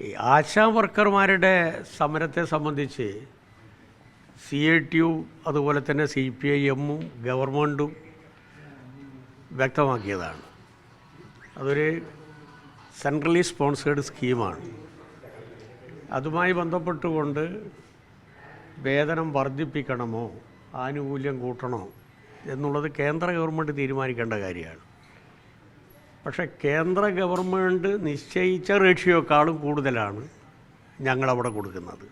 ഈ ആശാ വർക്കർമാരുടെ സമരത്തെ സംബന്ധിച്ച് CITU അതുപോലെ തന്നെ CPIM-ഉം ഗവൺമെൻറ്റും വ്യക്തമാക്കിയതാണ്. അതൊരു സെൻട്രലി സ്പോൺസേഡ് സ്കീമാണ്. അതുമായി ബന്ധപ്പെട്ടുകൊണ്ട് വേതനം വർദ്ധിപ്പിക്കണമോ ആനുകൂല്യം കൂട്ടണോ എന്നുള്ളത് കേന്ദ്ര ഗവൺമെൻറ് തീരുമാനിക്കേണ്ട കാര്യമാണ്. പക്ഷേ കേന്ദ്ര ഗവൺമെൻറ് നിശ്ചയിച്ച റേഷ്യോക്കാളും കൂടുതലാണ് ഞങ്ങളവിടെ കൊടുക്കുന്നത്.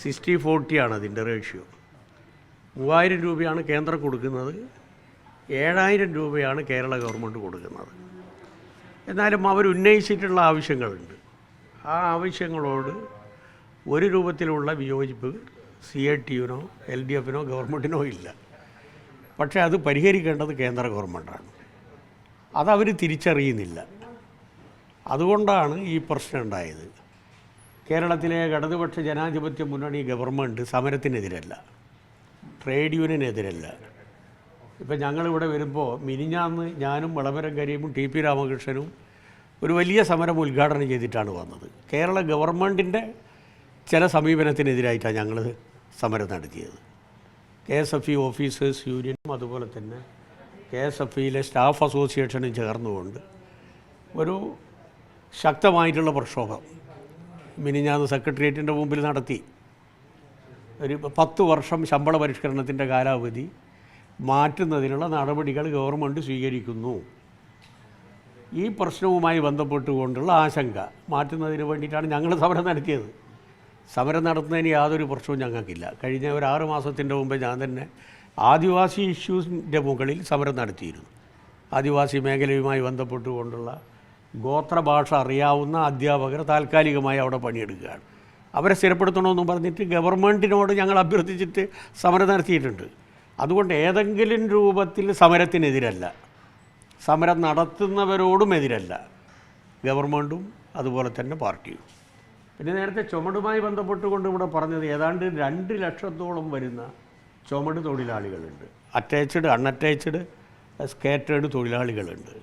60-40 ആണ് അതിൻ്റെ റേഷ്യോ. 3000 രൂപയാണ് കേന്ദ്രം കൊടുക്കുന്നത്, 7000 രൂപയാണ് കേരള ഗവൺമെൻറ് കൊടുക്കുന്നത്. എന്നാലും അവരുന്നയിച്ചിട്ടുള്ള ആവശ്യങ്ങളുണ്ട്. ആ ആവശ്യങ്ങളോട് ഒരു രൂപത്തിലുള്ള വിയോജിപ്പ് CITU-നോ LDF-നോ ഗവൺമെൻറ്റിനോ ഇല്ല. പക്ഷേ അത് പരിഹരിക്കേണ്ടത് കേന്ദ്ര ഗവൺമെൻറ്റാണ്. അതവർ തിരിച്ചറിയുന്നില്ല. അതുകൊണ്ടാണ് ഈ പ്രശ്നം ഉണ്ടായത്. കേരളത്തിലെ ഇടതുപക്ഷ ജനാധിപത്യ മുന്നണി ഗവൺമെൻറ് സമരത്തിനെതിരല്ല, ട്രേഡ് യൂണിയനെതിരല്ല. ഇപ്പം ഞങ്ങളിവിടെ വരുമ്പോൾ മിനിഞ്ഞാന്ന് ഞാനും വളമരം കരീമും TP രാമകൃഷ്ണനും ഒരു വലിയ സമരം ഉദ്ഘാടനം ചെയ്തിട്ടാണ് വന്നത്. കേരള ഗവൺമെൻറ്റിൻ്റെ ചില സമീപനത്തിനെതിരായിട്ടാണ് ഞങ്ങൾ സമരം നടത്തിയത്. KSFE ഓഫീസേഴ്സ് യൂണിയനും അതുപോലെ തന്നെ KSFE-യിലെ സ്റ്റാഫ് അസോസിയേഷനും ചേർന്നുകൊണ്ട് ഒരു ശക്തമായിട്ടുള്ള പ്രക്ഷോഭം മിനിഞ്ഞാന്ന് സെക്രട്ടേറിയറ്റിൻ്റെ മുമ്പിൽ നടത്തി. ഒരു 10 വർഷം ശമ്പള പരിഷ്കരണത്തിൻ്റെ കാലാവധി മാറ്റുന്നതിനുള്ള നടപടികൾ ഗവൺമെൻറ് സ്വീകരിക്കുന്നു. ഈ പ്രശ്നവുമായി ബന്ധപ്പെട്ടുകൊണ്ടുള്ള ആശങ്ക മാറ്റുന്നതിന് വേണ്ടിയിട്ടാണ് ഞങ്ങൾ സമരം നടത്തിയത്. സമരം നടത്തുന്നതിന് യാതൊരു പ്രശ്നവും ഞങ്ങൾക്കില്ല. കഴിഞ്ഞ ഒരു 6 മാസത്തിൻ്റെ മുമ്പ് ഞാൻ തന്നെ ആദിവാസി ഇഷ്യൂസിൻ്റെ മുകളിൽ സമരം നടത്തിയിരുന്നു. ആദിവാസി മേഖലയുമായി ബന്ധപ്പെട്ടുകൊണ്ടുള്ള ഗോത്രഭാഷ അറിയാവുന്ന അധ്യാപകർ താൽക്കാലികമായി അവിടെ പണിയെടുക്കുകയാണ്. അവരെ സ്ഥിരപ്പെടുത്തണമെന്നും പറഞ്ഞിട്ട് ഗവൺമെൻറ്റിനോട് ഞങ്ങൾ അഭ്യർത്ഥിച്ചിട്ട് സമരം നടത്തിയിട്ടുണ്ട്. അതുകൊണ്ട് ഏതെങ്കിലും രൂപത്തിൽ സമരത്തിനെതിരല്ല, സമരം നടത്തുന്നവരോടും എതിരല്ല ഗവൺമെൻറ്റും അതുപോലെ തന്നെ പാർട്ടിയും. പിന്നെ നേരത്തെ ചുമടുമായി ബന്ധപ്പെട്ടുകൊണ്ട് ഇവിടെ പറഞ്ഞത് ഏതാണ്ട് 2 ലക്ഷത്തോളം വരുന്ന ചുമട് തൊഴിലാളികളുണ്ട്. Attached, unattached, scattered തൊഴിലാളികളുണ്ട്.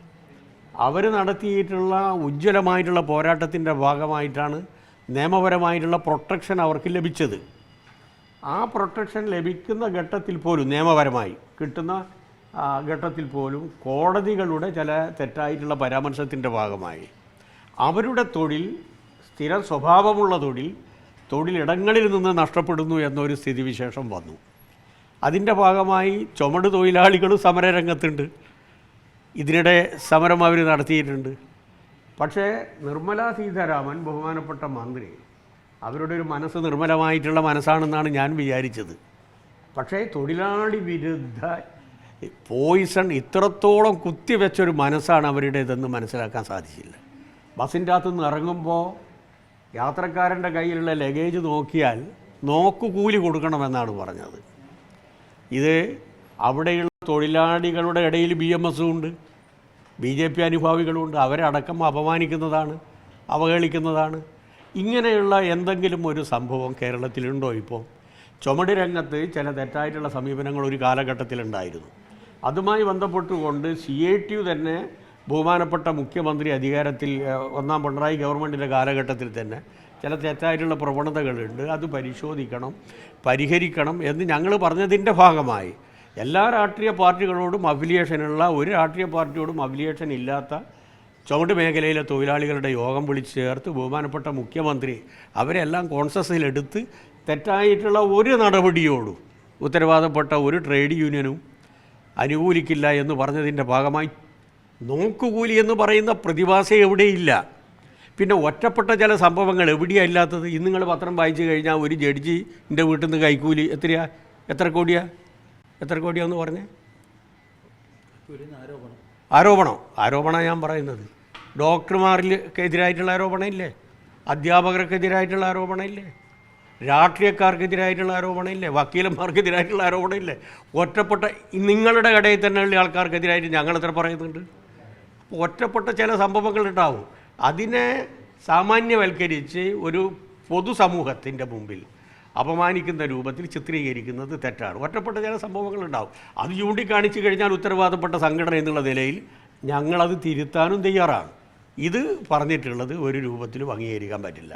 അവർ നടത്തിയിട്ടുള്ള ഉജ്ജ്വലമായിട്ടുള്ള പോരാട്ടത്തിൻ്റെ ഭാഗമായിട്ടാണ് നിയമപരമായിട്ടുള്ള പ്രൊട്ടക്ഷൻ അവർക്ക് ലഭിച്ചത്. ആ പ്രൊട്ടക്ഷൻ ലഭിക്കുന്ന ഘട്ടത്തിൽ പോലും, നിയമപരമായി കിട്ടുന്ന ഘട്ടത്തിൽ പോലും കോടതികളുടെ ചില തെറ്റായിട്ടുള്ള പരാമർശത്തിൻ്റെ ഭാഗമായി അവരുടെ തൊഴിൽ, സ്ഥിര സ്വഭാവമുള്ള തൊഴിലിടങ്ങളിൽ നിന്ന് നഷ്ടപ്പെടുന്നു എന്നൊരു സ്ഥിതിവിശേഷം വന്നു. അതിൻ്റെ ഭാഗമായി ചുമട് തൊഴിലാളികൾ സമരരംഗത്തുണ്ട്. ഇതിനിടെ സമരം അവർ നടത്തിയിട്ടുണ്ട്. പക്ഷേ നിർമ്മല സീതാരാമൻ, ബഹുമാനപ്പെട്ട മന്ത്രി, അവരുടെ ഒരു മനസ്സ് നിർമ്മലമായിട്ടുള്ള മനസ്സാണെന്നാണ് ഞാൻ വിചാരിച്ചത്. പക്ഷേ തൊഴിലാളി വിരുദ്ധ പോയിസൺ ഇത്രത്തോളം കുത്തിവെച്ചൊരു മനസ്സാണ് അവരുടേതെന്ന് മനസ്സിലാക്കാൻ സാധിച്ചില്ല. ബസ്സിൻ്റെ അകത്തുനിന്ന് ഇറങ്ങുമ്പോൾ യാത്രക്കാരൻ്റെ കയ്യിലുള്ള ലഗേജ് നോക്കിയാൽ നോക്കുകൂലി കൊടുക്കണമെന്നാണ് പറഞ്ഞത്. ഇത് അവിടെയുള്ള തൊഴിലാളികളുടെ ഇടയിൽ BMS-ഉം ഉണ്ട്, BJP അനുഭാവികളുമുണ്ട്. അവരടക്കം അപമാനിക്കുന്നതാണ്, അവഹേളിക്കുന്നതാണ്. ഇങ്ങനെയുള്ള എന്തെങ്കിലും ഒരു സംഭവം കേരളത്തിലുണ്ടോ? ഇപ്പോൾ ചുമട് രംഗത്ത് ചില തെറ്റായിട്ടുള്ള സമീപനങ്ങൾ ഒരു കാലഘട്ടത്തിലുണ്ടായിരുന്നു. അതുമായി ബന്ധപ്പെട്ടുകൊണ്ട് CITU തന്നെ ബഹുമാനപ്പെട്ട മുഖ്യമന്ത്രി അധികാരത്തിൽ 1ാം പിണറായി ഗവൺമെൻറ്റിൻ്റെ കാലഘട്ടത്തിൽ തന്നെ ചില തെറ്റായിട്ടുള്ള പ്രവണതകളുണ്ട്, അത് പരിശോധിക്കണം, പരിഹരിക്കണം എന്ന് ഞങ്ങൾ പറഞ്ഞതിൻ്റെ ഭാഗമായി എല്ലാ രാഷ്ട്രീയ പാർട്ടികളോടും അഫിലിയേഷനുള്ള, ഒരു രാഷ്ട്രീയ പാർട്ടിയോടും അഫിലിയേഷൻ ഇല്ലാത്ത ചുമട് മേഖലയിലെ തൊഴിലാളികളുടെ യോഗം വിളിച്ച് ചേർത്ത് ബഹുമാനപ്പെട്ട മുഖ്യമന്ത്രി അവരെല്ലാം കോൺസസിലെടുത്ത് തെറ്റായിട്ടുള്ള ഒരു നടപടിയോടും ഉത്തരവാദപ്പെട്ട ഒരു ട്രേഡ് യൂണിയനും അനുകൂലിക്കില്ല എന്ന് പറഞ്ഞതിൻ്റെ ഭാഗമായി നോക്കുകൂലി എന്ന് പറയുന്ന പ്രതിഭാസം എവിടെയില്ല. പിന്നെ ഒറ്റപ്പെട്ട ചില സംഭവങ്ങൾ എവിടെയാണ് ഇല്ലാത്തത്? ഇന്ന് നിങ്ങൾ പത്രം വായിച്ചു കഴിഞ്ഞാൽ ഒരു ജഡ്ജിൻ്റെ വീട്ടിൽ നിന്ന് കൈക്കൂലി എത്ര കോടിയാന്ന് പറഞ്ഞേ? ആരോപണം ഞാൻ പറയുന്നത്. ഡോക്ടർമാർക്കെതിരായിട്ടുള്ള ആരോപണം ഇല്ലേ? അധ്യാപകർക്കെതിരായിട്ടുള്ള ആരോപണം ഇല്ലേ? രാഷ്ട്രീയക്കാർക്കെതിരായിട്ടുള്ള ആരോപണം ഇല്ലേ? വക്കീലന്മാർക്കെതിരായിട്ടുള്ള ആരോപണം ഇല്ലേ? ഒറ്റപ്പെട്ട നിങ്ങളുടെ കടയിൽ തന്നെയുള്ള ആൾക്കാർക്കെതിരായിട്ട് ഞങ്ങൾ എത്ര പറയുന്നുണ്ട്? ഒറ്റപ്പെട്ട ചില സംഭവങ്ങളുണ്ടാവും. അതിനെ സാമാന്യവൽക്കരിച്ച് ഒരു പൊതുസമൂഹത്തിൻ്റെ മുമ്പിൽ അപമാനിക്കുന്ന രൂപത്തിൽ ചിത്രീകരിക്കുന്നത് തെറ്റാണ്. ഒറ്റപ്പെട്ട ചില സംഭവങ്ങളുണ്ടാവും. അത് ചൂണ്ടിക്കാണിച്ചു കഴിഞ്ഞാൽ ഉത്തരവാദപ്പെട്ട സംഘടന എന്നുള്ള നിലയിൽ ഞങ്ങളത് തിരുത്താനും തയ്യാറാണ്. ഇത് പറഞ്ഞിട്ടുള്ളത് ഒരു രൂപത്തിലും അംഗീകരിക്കാൻ പറ്റില്ല.